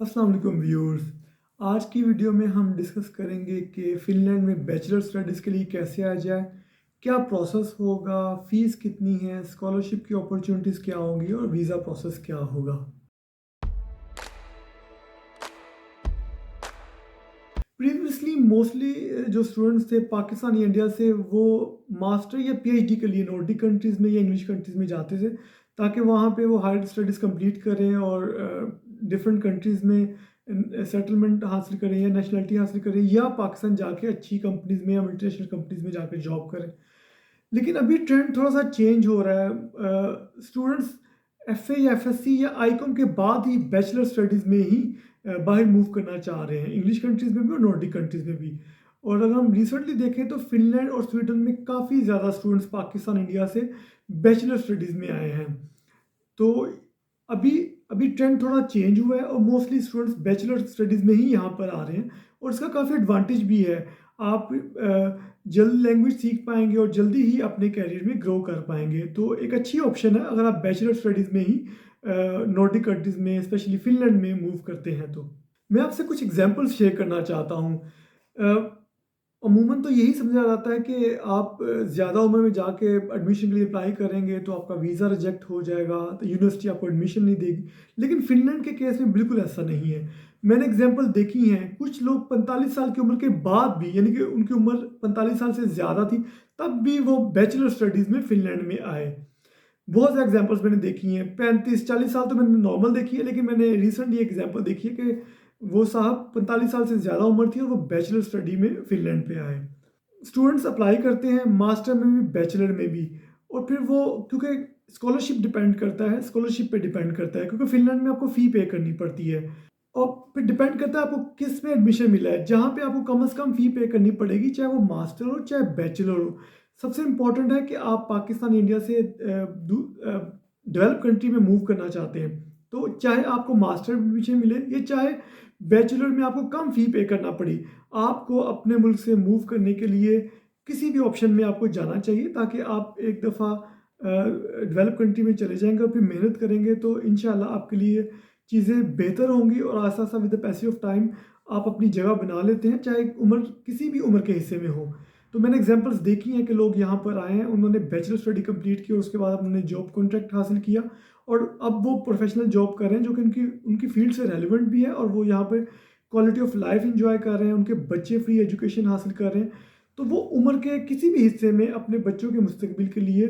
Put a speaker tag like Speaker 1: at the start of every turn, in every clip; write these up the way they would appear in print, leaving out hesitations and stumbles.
Speaker 1: अस्सलाम वालेकुम व्यूअर्स। आज की वीडियो में हम डिस्कस करेंगे कि फ़िनलैंड में बैचलर स्टडीज़ के लिए कैसे आ जाए, क्या प्रोसेस होगा, फ़ीस कितनी है, स्कॉलरशिप की अपॉर्चुनिटीज़ क्या होंगी और वीज़ा प्रोसेस क्या होगा। प्रीवियसली मोस्टली जो स्टूडेंट्स थे पाकिस्तान या इंडिया से वो मास्टर या पीएचडी के लिए नॉर्डिक कंट्रीज़ में या इंग्लिश कंट्रीज़ में जाते थे ताकि वहाँ पे वो हायर स्टडीज़ कंप्लीट करें और डिफरेंट कंट्रीज़ में सेटलमेंट हासिल करें या नेशनलिटी हासिल करें या पाकिस्तान जाके अच्छी कंपनीज़ में या मल्टीनेशनल कंपनीज़ में जाकर जॉब करें। लेकिन अभी ट्रेंड थोड़ा सा चेंज हो रहा है। स्टूडेंट्स एफए या एफएससी या आईकॉम के बाद ही बैचलर स्टडीज़ में ही बाहर मूव करना चाह रहे हैं, इंग्लिश कंट्रीज़ में भी और नॉर्डिक कंट्रीज़ में भी। और अगर हम रिसेंटली देखें तो फिनलैंड और स्वीडन में काफ़ी ज़्यादा स्टूडेंट्स पाकिस्तान इंडिया से बैचलर स्टडीज़ में आए हैं। तो अभी अभी ट्रेंड थोड़ा चेंज हुआ है और मोस्टली स्टूडेंट्स बैचलर स्टडीज़ में ही यहाँ पर आ रहे हैं और इसका काफ़ी एडवांटेज भी है। आप जल्द लैंग्वेज सीख पाएंगे और जल्दी ही अपने करियर में ग्रो कर पाएंगे। तो एक अच्छी ऑप्शन है अगर आप बैचलर स्टडीज़ में ही नॉर्डिक कंट्रीज़ में स्पेशली फिनलैंड में मूव करते हैं तो। मैं आपसे कुछ एग्जांपल्स शेयर करना चाहता हूँ। अमूमन तो यही समझा जाता है कि आप ज़्यादा उम्र में जाके एडमिशन के लिए अप्लाई करेंगे तो आपका वीज़ा रिजेक्ट हो जाएगा, तो यूनिवर्सिटी आपको एडमिशन नहीं देगी। लेकिन फ़िनलैंड के केस में बिल्कुल ऐसा नहीं है। मैंने एग्जांपल देखी हैं, कुछ लोग 45 साल की उम्र के बाद भी यानी कि उनकी उम्र 45 साल से ज़्यादा थी, तब भी वो बैचलर स्टडीज़ में फ़िनलैंड में आए। बहुत से एग्जांपल्स मैंने देखी हैं, 35-40 साल तो मैंने नॉर्मल देखी है, लेकिन मैंने रिसेंटली एग्जांपल देखी है कि वो साहब 45 साल से ज़्यादा उम्र थी और वो बैचलर स्टडी में फ़िनलैंड पे आए। स्टूडेंट्स अप्लाई करते हैं मास्टर में भी बैचलर में भी और फिर वो क्योंकि स्कॉलरशिप डिपेंड करता है, स्कॉलरशिप पे डिपेंड करता है क्योंकि फ़िनलैंड में आपको फ़ी पे करनी पड़ती है और फिर डिपेंड करता है आपको किस में एडमिशन मिला है, जहाँ पे आपको कम से कम फ़ी पे करनी पड़ेगी, चाहे वो मास्टर हो चाहे बैचलर हो। सबसे इम्पोर्टेंट है कि आप पाकिस्तान इंडिया से डेवलप कंट्री में मूव करना चाहते हैं तो चाहे आपको मास्टर में एडमिशन मिले या चाहे बैचलर में आपको कम फ़ी पे करना पड़ी, आपको अपने मुल्क से मूव करने के लिए किसी भी ऑप्शन में आपको जाना चाहिए ताकि आप एक दफ़ा डेवलप कंट्री में चले जाएंगे और फिर मेहनत करेंगे तो इंशाल्लाह आपके लिए चीज़ें बेहतर होंगी और आस्ता आस्ता with the passage of time आप अपनी जगह बना लेते हैं, चाहे उम्र किसी भी उम्र के हिस्से में हो। तो मैंने एग्जांपल्स देखी हैं कि लोग यहाँ पर आए हैं, उन्होंने बैचलर स्टडी कंप्लीट की और उसके बाद उन्होंने जॉब कॉन्ट्रैक्ट हासिल किया और अब वो प्रोफेशनल जॉब कर रहे हैं जो कि उनकी उनकी फील्ड से रेलिवेंट भी है और वो यहाँ पे क्वालिटी ऑफ लाइफ एंजॉय कर रहे हैं, उनके बच्चे फ्री एजुकेशन हासिल कर रहे हैं। तो वो उम्र के किसी भी हिस्से में अपने बच्चों के मुस्तकबिल के लिए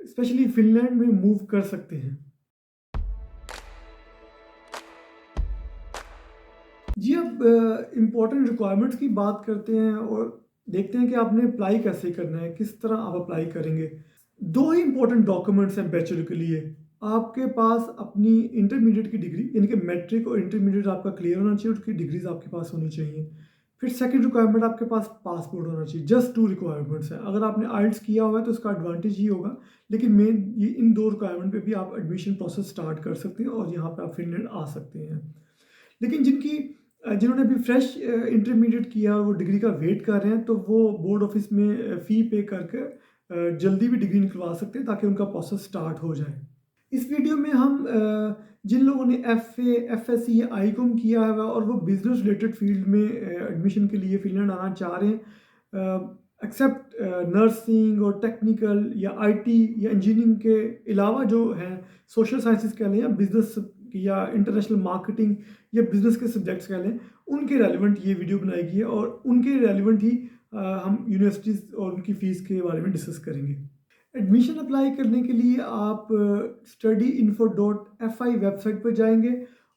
Speaker 1: स्पेशली फिनलैंड में मूव कर सकते हैं। जी, अब इम्पोर्टेंट रिक्वायरमेंट्स की बात करते हैं और देखते हैं कि आपने अप्लाई कैसे करना है, किस तरह आप अप्लाई करेंगे। 2 ही इम्पोर्टेंट डॉक्यूमेंट्स हैं बैचलर के लिए। आपके पास अपनी इंटरमीडिएट की डिग्री यानी कि मैट्रिक और इंटरमीडिएट आपका क्लियर होना चाहिए, उसकी डिग्रीज़ आपके पास होनी चाहिए। फिर सेकंड रिक्वायरमेंट आपके पास पासपोर्ट होना चाहिए। जस्ट 2 रिक्वायरमेंट्स हैं। अगर आपने आइल्टिस किया हुआ है तो उसका एडवांटेज ही होगा, लेकिन मेन ये इन 2 रिक्वायरमेंट पे भी आप एडमिशन प्रोसेस स्टार्ट कर सकते हैं और यहाँ पे आप फिनलैंड आ सकते हैं। लेकिन जिन्होंने अभी फ्रेश इंटरमीडिएट किया और वो डिग्री का वेट कर रहे हैं तो वो बोर्ड ऑफिस में फ़ी पे करके जल्दी भी डिग्री निकलवा सकते हैं ताकि उनका प्रोसेस स्टार्ट हो जाए। इस वीडियो में हम जिन लोगों ने एफए, एफएससी या आईकॉम किया है और वो बिजनेस रिलेटेड फील्ड में एडमिशन के लिए फिनलैंड आना चाह रहे हैं, एक्सेप्ट नर्सिंग और टेक्निकल या आईटी या इंजीनियरिंग के अलावा जो हैं सोशल साइंसेज कह लें या बिजनेस या इंटरनेशनल मार्केटिंग या बिजनेस के सब्जेक्ट्स कह लें, उनके रेलिवेंट ये वीडियो बनाई गई है और उनके रेलिवेंट ही हम यूनिवर्सिटीज़ और उनकी फ़ीस के बारे में डिस्कस करेंगे। एडमिशन अप्लाई करने के लिए आप studyinfo.fi वेबसाइट पर जाएंगे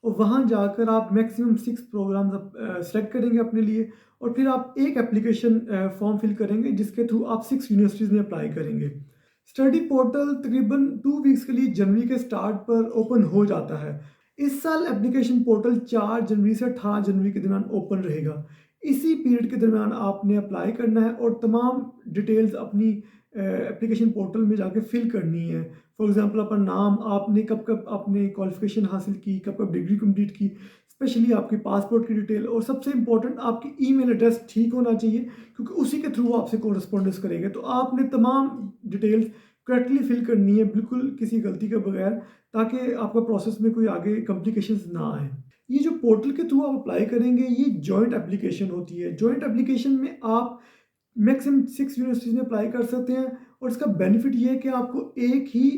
Speaker 1: और वहाँ जाकर आप मैक्सिमम 6 प्रोग्राम्स सेलेक्ट करेंगे अपने लिए और फिर आप एक एप्लीकेशन फॉर्म फिल करेंगे जिसके थ्रू आप 6 यूनिवर्सिटीज़ में अप्लाई करेंगे। स्टडी पोर्टल तकरीबन 2 वीक्स के लिए जनवरी के स्टार्ट पर ओपन हो जाता है। इस साल एप्लीकेशन पोर्टल 4 जनवरी से 18 जनवरी के दरमियान ओपन रहेगा। इसी पीरियड के दरमियान आपने अप्लाई करना है और तमाम डिटेल्स अपनी एप्लीकेशन पोर्टल में जाके फिल करनी है। फॉर एग्जांपल अपना नाम, आपने कब कब आपने क्वालिफिकेशन हासिल की, कब कब डिग्री कंप्लीट की, स्पेशली आपकी पासपोर्ट की डिटेल और सबसे इंपॉर्टेंट आपकी ईमेल एड्रेस ठीक होना चाहिए क्योंकि उसी के थ्रू आपसे कॉरेस्पॉन्डेंस करेंगे। तो आपने तमाम डिटेल्स करेक्टली फिल करनी है बिल्कुल किसी गलती के बगैर ताकि आपका प्रोसेस में कोई आगे कॉम्प्लिकेशंस ना आए। ये जो पोर्टल के थ्रू आप अप्लाई करेंगे, ये जॉइंट एप्लीकेशन होती है। जॉइंट एप्लीकेशन में आप मैक्सिमम 6 यूनिवर्सिटीज़ में अप्लाई कर सकते हैं और इसका बेनिफिट ये है कि आपको एक ही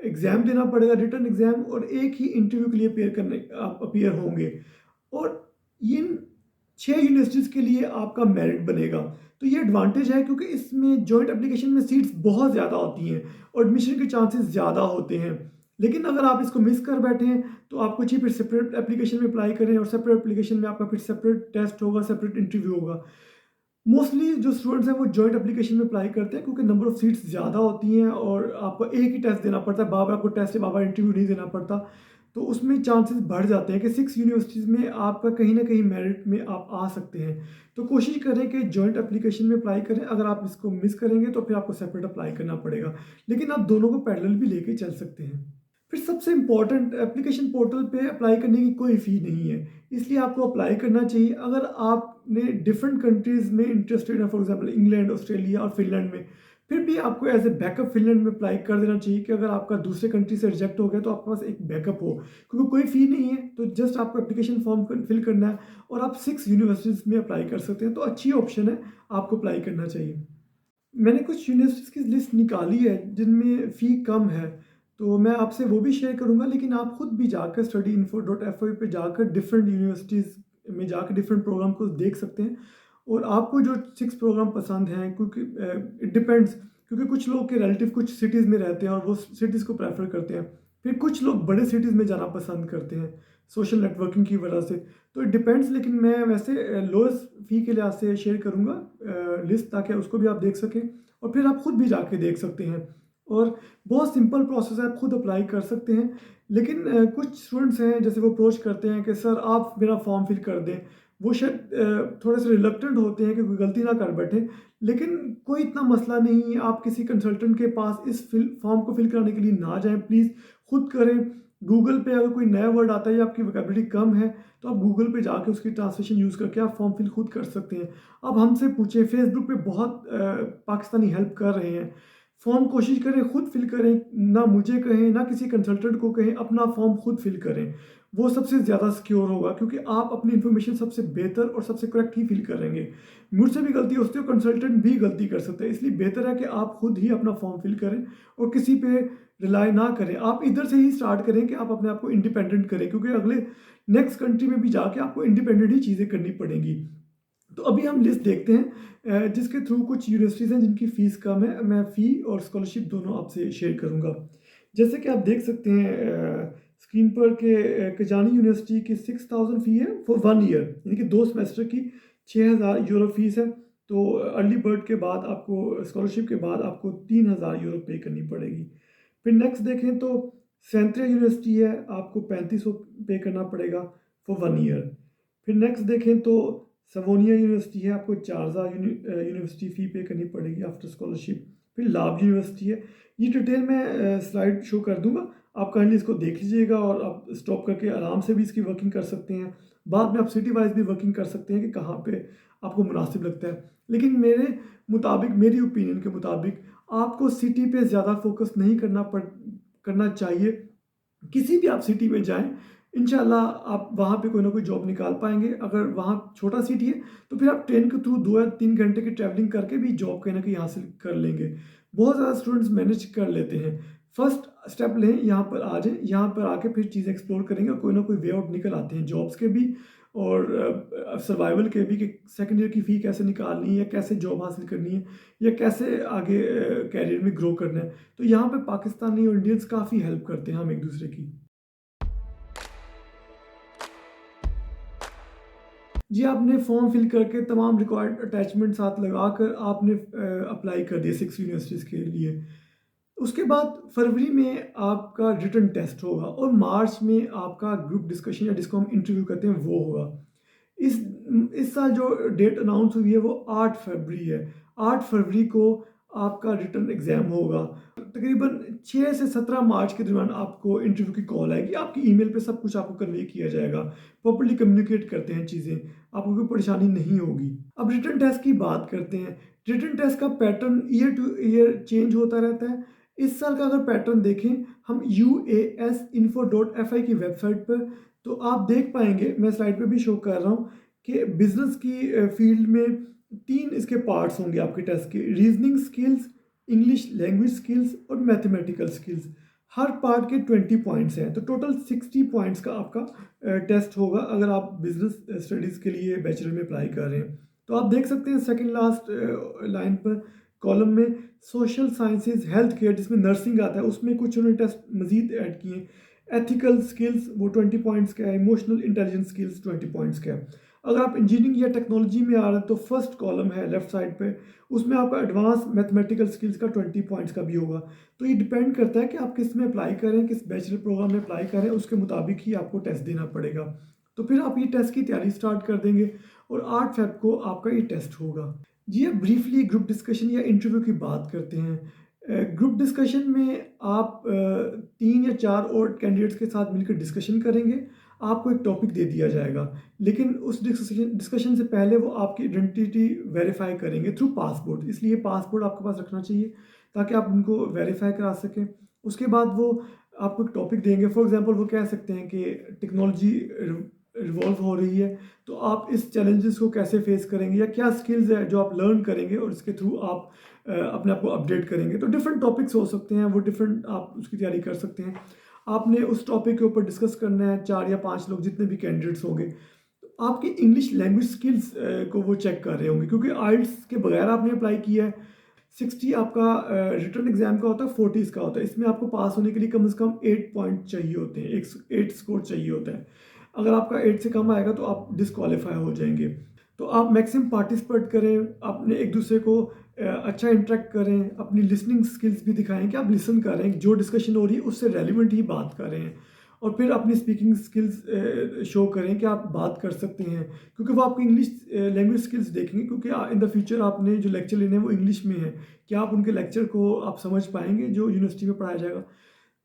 Speaker 1: एग्ज़ाम देना पड़ेगा, रिटन एग्ज़ाम, और एक ही इंटरव्यू के लिए आप अपीयर होंगे, और इन 6 यूनिवर्सिटीज़ के लिए आपका मेरिट बनेगा। तो ये एडवांटेज है क्योंकि इसमें जॉइंट एप्लीकेशन में सीट्स बहुत ज़्यादा होती हैं और एडमिशन के चांसेस ज़्यादा होते हैं। लेकिन अगर आप इसको मिस कर बैठे हैं तो आपको चाहिए फिर सेपरेट एप्लीकेशन में अप्लाई करें, और सेपरेट एप्लीकेशन में आपका फिर सेपरेट टेस्ट होगा, सेपरेट इंटरव्यू होगा। मोस्टली जो स्टूडेंट्स हैं वो जॉइंट एप्लीकेशन में अप्लाई करते हैं क्योंकि नंबर ऑफ सीट्स ज़्यादा होती हैं और आपको एक ही टेस्ट देना पड़ता है, बार बार आपको टेस्ट या बार बार इंटरव्यू नहीं देना पड़ता। तो उसमें चांसेस बढ़ जाते हैं कि 6 यूनिवर्सिटीज़ में आपका कहीं ना कहीं मेरिट में आप आ सकते हैं। तो कोशिश करें कि जॉइंट एप्लीकेशन में अप्लाई करें। अगर आप इसको मिस करेंगे तो फिर आपको सेपरेट अप्लाई करना पड़ेगा, लेकिन आप दोनों को पैरेलल भी लेके चल सकते हैं। फिर सबसे इम्पॉर्टेंट, एप्लीकेशन पोर्टल पे अप्लाई करने की कोई फ़ी नहीं है, इसलिए आपको अप्लाई करना चाहिए। अगर आपने डिफरेंट कंट्रीज़ में इंटरेस्टेड है, फॉर एग्जांपल इंग्लैंड, ऑस्ट्रेलिया और फिनलैंड में, फिर भी आपको एज ए बैकअप फिनलैंड में अप्लाई कर देना चाहिए कि अगर आपका दूसरे कंट्री से रिजेक्ट हो गया तो आपके पास एक बैकअप हो, क्योंकि कोई फ़ी नहीं है। तो जस्ट आपको एप्लीकेशन फॉर्म फिल करना है और आप 6 यूनिवर्सिटीज़ में अप्लाई कर सकते हैं। तो अच्छी ऑप्शन है, आपको अप्लाई करना चाहिए। मैंने कुछ यूनिवर्सिटीज़ की लिस्ट निकाली है जिनमें फ़ी कम है, तो मैं आपसे वो भी शेयर करूँगा, लेकिन आप खुद भी जाकर studyinfo.fy पे जाकर डिफरेंट यूनिवर्सिटीज़ में जाकर डिफरेंट प्रोग्राम को देख सकते हैं, और आपको जो 6 प्रोग्राम पसंद हैं, क्योंकि इट डिपेंड्स, क्योंकि कुछ लोग के रिलेटिव कुछ सिटीज़ में रहते हैं और वो सिटीज़ को प्रेफर करते हैं, फिर कुछ लोग बड़े सिटीज़ में जाना पसंद करते हैं सोशल नेटवर्किंग की वजह से। तो इट डिपेंड्स, लेकिन मैं वैसे लोएस्ट फ़ी के लिहाज से शेयर करूँगा लिस्ट, ताकि उसको भी आप देख सकें और फिर आप खुद भी जाके देख सकते हैं। और बहुत सिंपल प्रोसेस है, आप खुद अप्लाई कर सकते हैं। लेकिन कुछ स्टूडेंट्स हैं जैसे वो अप्रोच करते हैं कि सर आप मेरा फॉर्म फिल कर दें। वो शायद थोड़े से रिलक्टेंट होते हैं कि कोई गलती ना कर बैठे, लेकिन कोई इतना मसला नहीं है। आप किसी कंसल्टेंट के पास इस फॉर्म को फिल कराने के लिए ना जाएं, प्लीज़ खुद करें। गूगल पे अगर कोई नया वर्ड आता है या आपकी वोकैबुलरी कम है तो आप गूगल पे जाके उसकी ट्रांसलेशन यूज़ करके आप फॉर्म फिल खुद कर सकते हैं। अब हमसे पूछें, फेसबुक पे बहुत पाकिस्तानी हेल्प कर रहे हैं। फॉर्म कोशिश करें खुद फिल करें, ना मुझे कहें ना किसी कंसल्टेंट को कहें, अपना फॉर्म खुद फिल करें। वो सबसे ज़्यादा सिक्योर होगा क्योंकि आप अपनी इन्फॉर्मेशन सबसे बेहतर और सबसे करेक्ट ही फिल करेंगे। मुझसे भी गलती होती है, कंसल्टेंट भी गलती कर सकते हैं, इसलिए बेहतर है कि आप खुद ही अपना फॉर्म फिल करें और किसी पे रिलाई ना करें। आप इधर से ही स्टार्ट करें कि आप अपने आप को इंडिपेंडेंट करें, क्योंकि अगले नेक्स्ट कंट्री में भी जाके आपको इंडिपेंडेंट ही चीज़ें करनी पड़ेंगी। तो अभी हम लिस्ट देखते हैं जिसके थ्रू कुछ यूनिवर्सिटीज़ हैं जिनकी फ़ीस कम है। मैं फ़ी और स्कॉलरशिप दोनों आपसे शेयर करूँगा। जैसे कि आप देख सकते हैं स्क्रीन पर कि कजानी यूनिवर्सिटी की 6000 फ़ी है फॉर 1 ईयर, यानी कि 2 सेमेस्टर की 6000 यूरो फ़ीस है। तो अर्ली बर्ड के बाद आपको, स्कॉलरशिप के बाद आपको 3000 यूरो पे करनी पड़ेगी। फिर नेक्स्ट देखें तो सेंट्रल यूनिवर्सिटी है, आपको 3500 पे करना पड़ेगा फॉर 1 ईयर। फिर नेक्स्ट देखें तो सवोनिया यूनिवर्सिटी है, आपको 4000 यूनिवर्सिटी फ़ी पे करनी पड़ेगी आफ्टर स्कॉलरशिप। फिर लाभ यूनिवर्सिटी है, ये डिटेल मैं स्लाइड शो कर दूंगा, आप काइंडली इसको देख लीजिएगा और आप स्टॉप करके आराम से भी इसकी वर्किंग कर सकते हैं। बाद में आप सिटी वाइज भी वर्किंग कर सकते हैं कि कहाँ पे आपको मुनासिब लगता है। लेकिन मेरे मुताबिक, मेरी ओपिनियन के मुताबिक, आपको सिटी पे ज़्यादा फोकस नहीं करना चाहिए। किसी भी आप सिटी में जाएं, इंशाल्लाह आप वहाँ पे कोई ना कोई जॉब निकाल पाएंगे। अगर वहाँ छोटा सिटी है तो फिर आप ट्रेन के थ्रू 2 या 3 घंटे की ट्रैवलिंग करके भी जॉब कहीं ना कहीं हासिल कर लेंगे। बहुत ज़्यादा स्टूडेंट्स मैनेज कर लेते हैं। फर्स्ट स्टेप लें, यहाँ पर आ जाएं, यहाँ पर आके फिर चीज़ें एक्सप्लोर करेंगे और कोई ना कोई वे आउट निकल आते हैं जॉब्स के भी और सर्वाइवल के भी, कि सेकेंड ईयर की फ़ी कैसे निकालनी है, कैसे जॉब हासिल करनी है या कैसे आगे कैरियर में ग्रो करना है। तो यहाँ पे पाकिस्तानी और इंडियंस काफ़ी हेल्प करते हैं हम एक दूसरे की। जी, आपने फॉर्म फिल करके तमाम रिक्वायर्ड अटैचमेंट साथ लगाकर आपने अप्लाई कर दिया 6 यूनिवर्सिटीज़ के लिए। उसके बाद फरवरी में आपका रिटन टेस्ट होगा और मार्च में आपका ग्रुप डिस्कशन या जिसको हम इंटरव्यू कहते हैं वो होगा। इस इस साल जो डेट अनाउंस हुई है वो 8 फरवरी है। 8 फरवरी को आपका रिटन एग्ज़ाम होगा। तकरीबन 6 से 17 मार्च के दरमियान आपको इंटरव्यू की कॉल आएगी। आपकी ईमेल पे सब कुछ आपको कन्वे किया जाएगा। प्रॉपर्ली कम्युनिकेट करते हैं चीज़ें, आपको कोई परेशानी नहीं होगी। अब रिटन टेस्ट की बात करते हैं। रिटन टेस्ट का pattern year two year change होता रहता है। इस साल का अगर पैटर्न देखें हम UASinfo.fi की वेबसाइट पर, तो आप देख पाएंगे, मैं स्लाइड पे भी शो कर रहा हूँ कि बिजनेस की फील्ड में 3 इसके पार्ट्स होंगे आपके टेस्ट के: reasoning skills, English language skills और मैथमेटिकल स्किल्स। हर पार्ट के 20 पॉइंट्स हैं, तो टोटल 60 पॉइंट्स का आपका टेस्ट होगा अगर आप बिजनेस स्टडीज़ के लिए बैचलर में अप्लाई कर रहे हैं। तो आप देख सकते हैं सेकंड लास्ट लाइन पर कॉलम में सोशल साइंसेज हेल्थ केयर, जिसमें नर्सिंग आता है, उसमें कुछ उन्होंने टेस्ट मजीद ऐड किए। एथिकल स्किल्स वो 20 पॉइंट्स का है, इमोशनल इंटेलिजेंस स्किल्स 20 पॉइंट्स का है। अगर आप इंजीनियरिंग या टेक्नोलॉजी में आ रहे हैं तो फर्स्ट कॉलम है लेफ्ट साइड पे, उसमें आपका एडवांस मैथमेटिकल स्किल्स का 20 पॉइंट्स का भी होगा। तो ये डिपेंड करता है कि आप किस में अप्लाई करें, किस बैचलर प्रोग्राम में अप्लाई करें, उसके मुताबिक ही आपको टेस्ट देना पड़ेगा। तो फिर आप ये टेस्ट की तैयारी स्टार्ट कर देंगे और 8 फेब को आपका ये टेस्ट होगा। जी, अब ब्रीफली ग्रुप डिस्कशन या इंटरव्यू की बात करते हैं। ग्रुप डिस्कशन में आप 3 या 4 और कैंडिडेट्स के साथ मिलकर डिस्कशन करेंगे। आपको एक टॉपिक दे दिया जाएगा, लेकिन उस डिस्कशन से पहले वो आपकी आइडेंटिटी वेरीफाई करेंगे थ्रू पासपोर्ट, इसलिए पासपोर्ट आपके पास रखना चाहिए ताकि आप उनको वेरीफाई करा सकें। उसके बाद वो आपको एक टॉपिक देंगे। फॉर एग्जांपल वो कह सकते हैं कि टेक्नोलॉजी रिवॉल्व हो रही है, तो आप इस चैलेंजेस को कैसे फेस करेंगे या क्या स्किल्स है जो आप लर्न करेंगे और इसके थ्रू आप अपने आप को अपडेट करेंगे। तो डिफरेंट टॉपिक्स हो सकते हैं, वो डिफरेंट आप उसकी तैयारी कर सकते हैं। आपने उस टॉपिक के ऊपर डिस्कस करना है, 4 या 5 लोग जितने भी कैंडिडेट्स होंगे। तो आपकी इंग्लिश लैंग्वेज स्किल्स को वो चेक कर रहे होंगे, क्योंकि आइल्स के बगैर आपने अप्लाई किया है। 60 आपका रिटर्न एग्जाम का होता है, 40 इसका होता है। इसमें आपको पास होने के लिए कम से कम 8 पॉइंट चाहिए होते हैं, 8 स्कोर चाहिए होता है। अगर आपका 8 से कम आएगा तो आप डिस्क्वालीफाई हो जाएंगे। तो आप मैक्सिमम पार्टिसिपेट करें, अपने एक दूसरे को अच्छा इंटरेक्ट करें, अपनी लिसनिंग स्किल्स भी दिखाएं कि आप लिसन कर रहे हैं, जो डिस्कशन हो रही है उससे रेलिवेंट ही बात कर रहे हैं। और फिर अपनी स्पीकिंग स्किल्स शो करें कि आप बात कर सकते हैं, क्योंकि वो आपकी इंग्लिश लैंग्वेज स्किल्स देखेंगे, क्योंकि इन द फ्यूचर आपने जो लेक्चर लेने हैं वो इंग्लिश में है। कि आप उनके लेक्चर को आप समझ पाएंगे जो यूनिवर्सिटी में पढ़ाया जाएगा।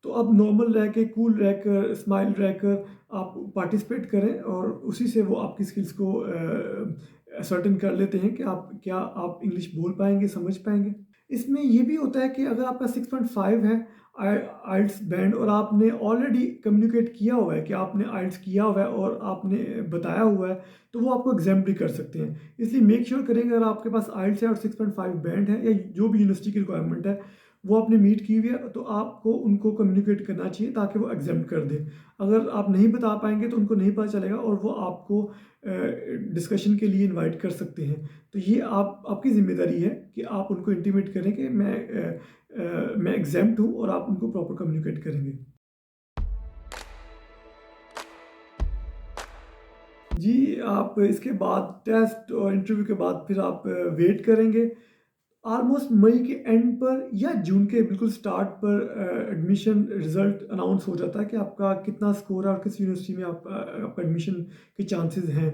Speaker 1: तो अब नॉर्मल रह के, कूल रहकर, स्माइल रहकर आप पार्टिसिपेट करें और उसी से वो आपकी स्किल्स को सर्टेन कर लेते हैं कि आप इंग्लिश बोल पाएंगे, समझ पाएंगे। इसमें ये भी होता है कि अगर आपका 6.5 है आइल्स बैंड और आपने ऑलरेडी कम्युनिकेट किया हुआ है कि आपने आइल्स किया हुआ है और आपने बताया हुआ है, तो वो आपको एग्जाम भी कर सकते हैं। इसलिए मेक श्योर करेंगे अगर आपके पास आइल्स है और 6.5 बैंड है या जो भी यूनिवर्सिटी की रिक्वायरमेंट है वो आपने मीट की हुई है, तो आपको उनको कम्युनिकेट करना चाहिए ताकि वो एग्जाम कर दें। अगर आप नहीं बता पाएंगे तो उनको नहीं पता चलेगा और वो आपको डिस्कशन के लिए इनवाइट कर सकते हैं। तो ये आपकी ज़िम्मेदारी है कि आप उनको इंटीमेट करें कि मैं एग्जाम्प्ट हूँ और आप उनको प्रॉपर कम्युनिकेट करेंगे। जी, आप इसके बाद टेस्ट और इंटरव्यू के बाद फिर आप वेट करेंगे। ऑलमोस्ट मई के एंड पर या जून के बिल्कुल स्टार्ट पर एडमिशन रिजल्ट अनाउंस हो जाता है कि आपका कितना स्कोर है और किस यूनिवर्सिटी में आपका एडमिशन के चांसेस हैं।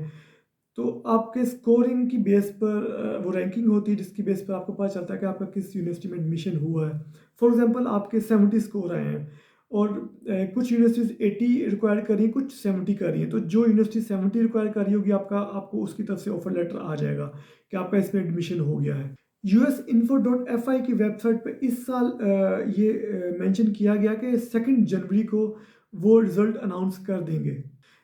Speaker 1: तो आपके स्कोरिंग की बेस पर वो रैंकिंग होती है जिसकी बेस पर आपको पता चलता है कि आपका किस यूनिवर्सिटी में एडमिशन हुआ है। फॉर एग्जांपल आपके 70 स्कोर आए हैं और कुछ यूनिवर्सिटीज़ 80 रिक्वायर कर रही हैं, कुछ 70 कर रही हैं। तो जो यूनिवर्सिटी 70 रिक्वायर कर रही होगी आपको उसकी तरफ से ऑफर लेटर आ जाएगा कि आपका इसमें एडमिशन हो गया है। usinfo.fi की वेबसाइट पे इस साल ये मेंशन किया गया कि 2 जनवरी को वो रिज़ल्ट अनाउंस कर देंगे।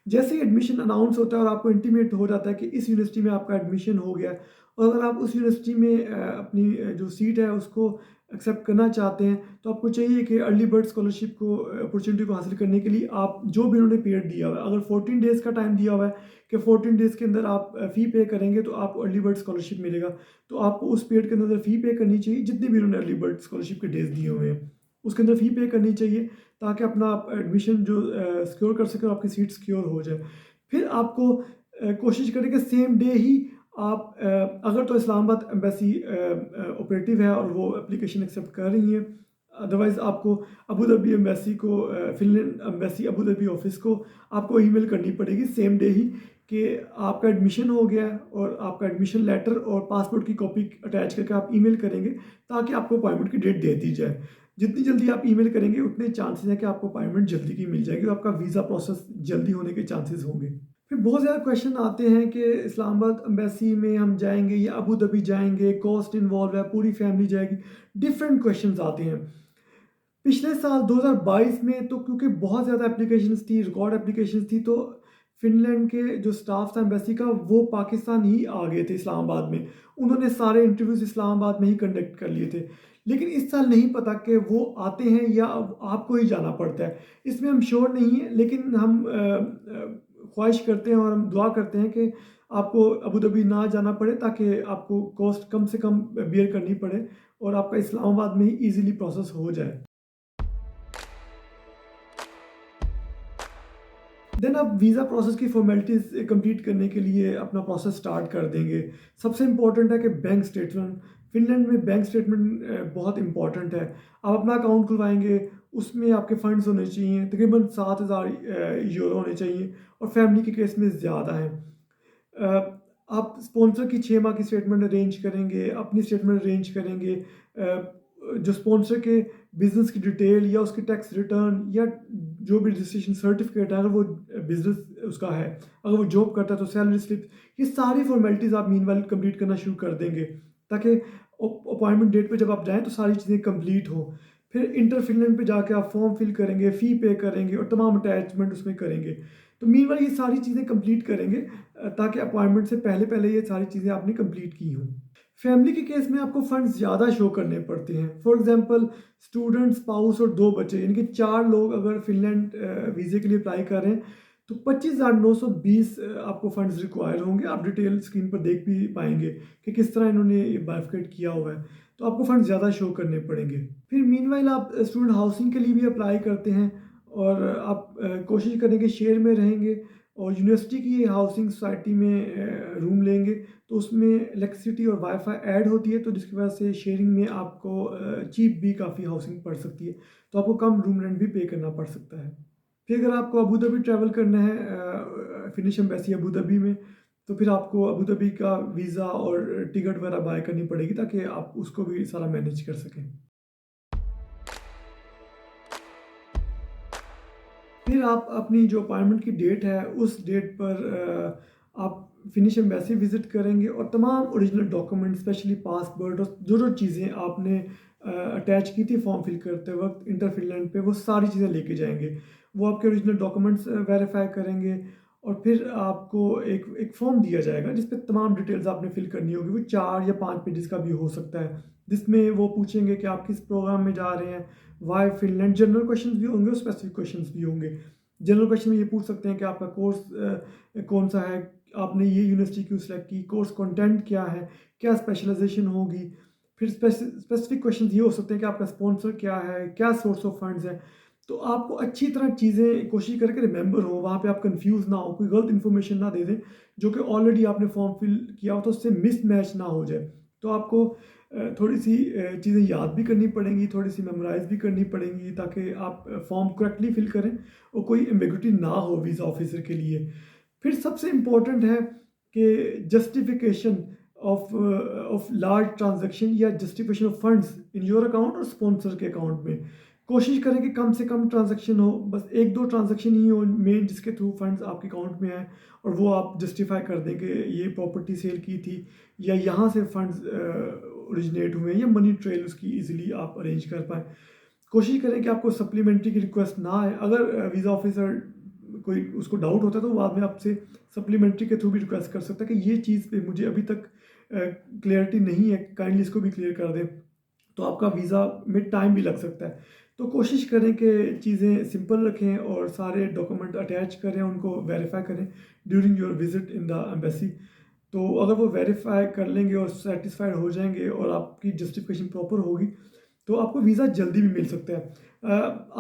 Speaker 1: जैसे ही एडमिशन अनाउंस होता है और आपको इंटीमेट हो जाता है कि इस यूनिवर्सिटी में आपका एडमिशन हो गया है और अगर आप उस यूनिवर्सिटी में अपनी जो सीट है उसको एक्सेप्ट करना चाहते हैं, तो आपको चाहिए कि अर्ली बर्ड स्कॉलरशिप को अपॉर्चुनिटी को हासिल करने के लिए आप जो भी उन्होंने पीरियड दिया हुआ है, अगर 14 डेज़ का टाइम दिया हुआ है कि 14 डेज़ के अंदर आप फ़ी पे करेंगे तो आपको अर्ली बर्ड स्कॉलरशिप मिलेगा, तो आपको उस पीरियड के अंदर फ़ी पे करनी चाहिए। जितने भी उन्होंने अर्ली बर्ड स्कॉलरशिप के डेज़ दिए हुए हैं उसके अंदर फ़ी पे करनी चाहिए ताकि अपना आप एडमिशन जो सिक्योर कर सकें और आपकी सीट सिक्योर हो जाए। फिर आपको कोशिश करें कि सेम डे ही आप अगर तो इस्लामाबाद एम्बेसी ऑपरेटिव है और वो एप्लीकेशन एक्सेप्ट कर रही हैं, अदरवाइज़ आपको अबू धाबी एम्बेसी को Finland embassy Abu Dhabi office को आपको ईमेल करनी पड़ेगी सेम डे ही कि आपका एडमिशन हो गया है और आपका एडमिशन लेटर और पासपोर्ट की कॉपी अटैच करके आप ईमेल करेंगे ताकि आपको अपॉइंटमेंट की डेट दे दी जाए। जितनी जल्दी आप ईमेल करेंगे उतने चांसेस हैं कि आपको अपॉइंटमेंट जल्दी की मिल जाएगी और आपका वीज़ा प्रोसेस जल्दी होने के चांसेस होंगे। फिर बहुत ज़्यादा क्वेश्चन आते हैं कि इस्लामाबाद एम्बेसी में हम जाएंगे या अबू धाबी जाएंगे, कॉस्ट इन्वॉल्व है, पूरी फैमिली जाएगी, डिफरेंट क्वेश्चंस आते हैं। पिछले साल 2022 में तो क्योंकि बहुत ज़्यादा एप्लीकेशंस थी, रिकॉर्ड एप्लीकेशंस थी, तो फ़िनलैंड के जो स्टाफ था एम्बेसी का, वो पाकिस्तान ही आ गए थे इस्लामाबाद में। उन्होंने सारे इंटरव्यूज़ इस्लामाबाद में ही कंडक्ट कर लिए थे। लेकिन इस साल नहीं पता कि वो आते हैं या अब आपको ही जाना पड़ता है। इसमें हम श्योर नहीं हैं, लेकिन हम ख्वाहिश करते हैं और हम दुआ करते हैं कि आपको अबू धाबी ना जाना पड़े, ताकि आपको कॉस्ट कम से कम बियर करनी पड़े और आपका इस्लामाबाद में ही ईज़िली प्रोसेस हो जाए। देन आप वीज़ा प्रोसेस की फ़ॉर्मेलिटीज़ कंप्लीट करने के लिए अपना प्रोसेस स्टार्ट कर देंगे। सबसे इम्पोर्टेंट है कि बैंक स्टेटमेंट, फ़िनलैंड में बैंक स्टेटमेंट बहुत इम्पोर्टेंट है। आप अपना अकाउंट खुलवाएँगे, उसमें आपके फ़ंड्स होने चाहिए, तकरीबन 7,000 यूरो होने चाहिए और फैमिली के केस में ज़्यादा है। आप स्पॉन्सर की 6 माह की स्टेटमेंट अरेंज करेंगे, अपनी स्टेटमेंट अरेंज करेंगे। जो स्पॉन्सर के बिज़नेस की डिटेल या उसके टैक्स रिटर्न या जो भी रजिस्ट्रेशन सर्टिफिकेट है, अगर वो बिज़नेस उसका है, अगर वो जॉब करता है तो सैलरी स्लिप, ये सारी फ़ॉर्मेलिटीज़ आप मीनवाइल कंप्लीट करना शुरू कर देंगे, ताकि अपॉइंटमेंट डेट पे जब आप जाएँ तो सारी चीज़ें कंप्लीट हों। फिर इंटर फ़िनलैंड पे जाके आप फॉर्म फिल करेंगे, फ़ी पे करेंगे और तमाम अटैचमेंट उसमें करेंगे। तो मीनवाइल ये सारी चीज़ें कंप्लीट करेंगे, ताकि अपॉइंटमेंट से पहले-पहले ये सारी चीज़ें आपने कंप्लीट की हों। फैमिली के केस में आपको फंड्स ज़्यादा शो करने पड़ते हैं। फॉर एग्ज़ाम्पल स्टूडेंट, स्पाउस और 2 बच्चे, यानी कि 4 लोग अगर फ़िनलैंड वीज़े के लिए अप्लाई कर रहे हैं, तो 25,920 आपको फंड्स रिक्वायर होंगे। आप डिटेल स्क्रीन पर देख भी पाएँगे कि किस तरह इन्होंने ये बाइफरकेट किया हुआ है। तो आपको फंड्स ज़्यादा शो करने पड़ेंगे। फिर मीनवाइल आप स्टूडेंट हाउसिंग के लिए भी अप्लाई करते हैं और आप कोशिश करेंगे शेयर में रहेंगे और यूनिवर्सिटी की हाउसिंग सोसाइटी में रूम लेंगे, तो उसमें इलेक्ट्रिसिटी और वाईफाई ऐड होती है, तो जिसकी वजह से शेयरिंग में आपको चीप भी काफ़ी हाउसिंग पड़ सकती है, तो आपको कम रूम रेंट भी पे करना पड़ सकता है। फिर अगर आपको अबू धाबी ट्रैवल करना है फिनिश एम्बेसी अबू धाबी में, तो फिर आपको अबू धाबी का वीज़ा और टिकट वगैरह बाय करनी पड़ेगी, ताकि आप उसको भी सारा मैनेज कर सकें। फिर आप अपनी जो अपॉइंटमेंट की डेट है, उस डेट पर आप फिनिश एम्बेसी विज़िट करेंगे और तमाम ओरिजिनल डॉक्यूमेंट, स्पेशली पासपोर्ट और जो-जो चीज़ें आपने अटैच की थी फॉर्म फिल करते वक़्त इंटर फ़िनलैंड पे, वो सारी चीज़ें लेके जाएँगे। वो आपके ओरिजिनल डॉक्यूमेंट्स वेरीफ़ाई करेंगे और फिर आपको एक एक फ़ॉर्म दिया जाएगा, जिस पे तमाम डिटेल्स आपने फिल करनी होगी। वो 4 या 5 पेजेज़ का भी हो सकता है, जिसमें वो पूछेंगे कि आप किस प्रोग्राम में जा रहे हैं, व्हाई फ़िनलैंड, जनरल क्वेश्चंस भी होंगे और स्पेसिफिक क्वेश्चंस भी होंगे। जनरल क्वेश्चन में ये पूछ सकते हैं कि आपका कोर्स कौन-सा है, आपने ये यूनिवर्सिटी क्यों सेलेक्ट की, कोर्स कंटेंट क्या है, क्या स्पेशलाइज़ेशन होगी। फिर स्पेसिफिक क्वेश्चंस ये हो सकते हैं कि आपका स्पॉन्सर क्या है, क्या सोर्स ऑफ फंड्स है। तो आपको अच्छी तरह चीज़ें कोशिश करें कि रिमेंबर हो, वहाँ पे आप कन्फ्यूज़ ना हो, कोई गलत इन्फॉर्मेशन ना दे दें, जो कि ऑलरेडी आपने फॉर्म फिल किया हो तो उससे मिसमैच ना हो जाए। तो आपको थोड़ी-सी चीज़ें याद भी करनी पड़ेंगी, थोड़ी-सी मेमोराइज़ भी करनी पड़ेंगी, ताकि आप फॉर्म करेक्टली फिल करें और कोई एम्बिग्यूटी ना हो वीज़ा ऑफ़िसर के लिए। फिर सबसे इम्पोर्टेंट है कि जस्टिफ़िकेशन ऑफ लार्ज ट्रांज़ैक्शन या justification of funds in your account और स्पॉन्सर के अकाउंट में। कोशिश करें कि कम से कम ट्रांज़ैक्शन हो, बस 1-2 ट्रांज़ैक्शन ही हो मेन, जिसके थ्रू फंड्स आपके अकाउंट में आएँ और वो आप जस्टिफ़ाई कर दें कि ये प्रॉपर्टी सेल की थी या यहाँ से फंड्स ओरिजिनेट हुए हैं, या मनी ट्रेल उसकी ईज़िली आप अरेंज कर पाएँ। कोशिश करें कि आपको सप्लीमेंट्री की रिक्वेस्ट ना आए। अगर वीज़ा ऑफ़िसर कोई उसको डाउट होता है, तो वो बाद में आपसे सप्लीमेंट्री के थ्रू भी रिक्वेस्ट कर सकता है कि ये चीज़ पे मुझे अभी तक क्लैरिटी नहीं है, काइंडली इसको भी क्लियर कर दें। तो आपका वीज़ा में टाइम भी लग सकता है। तो कोशिश करें कि चीज़ें सिंपल रखें और सारे डॉक्यूमेंट अटैच करें, उनको वेरीफ़ाई करें during your visit in the embassy. तो अगर वो वेरीफ़ाई कर लेंगे और सैटिस्फाइड हो जाएँगे और आपकी जस्टिफ़िकेशन प्रॉपर होगी, तो आपको वीज़ा जल्दी भी मिल सकता है।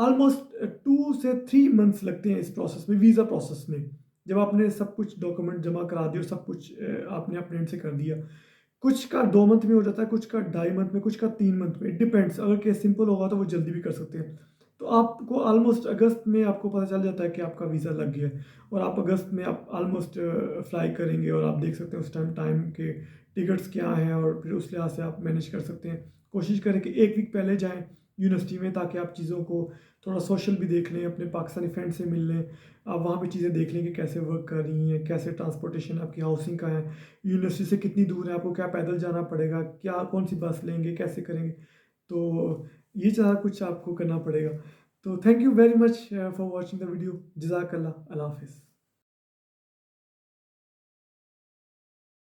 Speaker 1: ऑलमोस्ट 2 से 3 मंथ्स लगते हैं इस प्रोसेस में, वीज़ा प्रोसेस में। जब आपने सब कुछ डॉक्यूमेंट जमा करा दिए और सब कुछ आपने अपने एंड से कर दिया। कुछ का 2 मंथ में हो जाता है, कुछ का 2.5 मंथ में, कुछ का 3 मंथ में, इट डिपेंड्स। अगर केस सिंपल होगा तो वो जल्दी भी कर सकते हैं। तो आपको ऑलमोस्ट अगस्त में आपको पता चल जाता है कि आपका वीज़ा लग गया है और आप अगस्त में आप ऑलमोस्ट फ्लाई करेंगे और आप देख सकते हैं उस टाइम टाइम के टिकट्स क्या हैं और फिर उस लिहाज से आप मैनेज कर सकते हैं। कोशिश करें कि 1 वीक पहले जाएँ यूनिवर्सिटी में, ताकि आप चीज़ों को थोड़ा सोशल भी देख लें, अपने पाकिस्तानी फ्रेंड से मिल लें। आप वहाँ पे चीज़ें देख लें कि कैसे वर्क कर रही हैं, कैसे ट्रांसपोर्टेशन आपकी हाउसिंग का है, यूनिवर्सिटी से कितनी दूर है, आपको क्या पैदल जाना पड़ेगा, क्या कौन-सी बस लेंगे, कैसे करेंगे। तो ये सारा कुछ आपको करना पड़ेगा। तो thank you very much for watching the video. जज़ाकल्लाह। अल्लाह हाफ़िज़।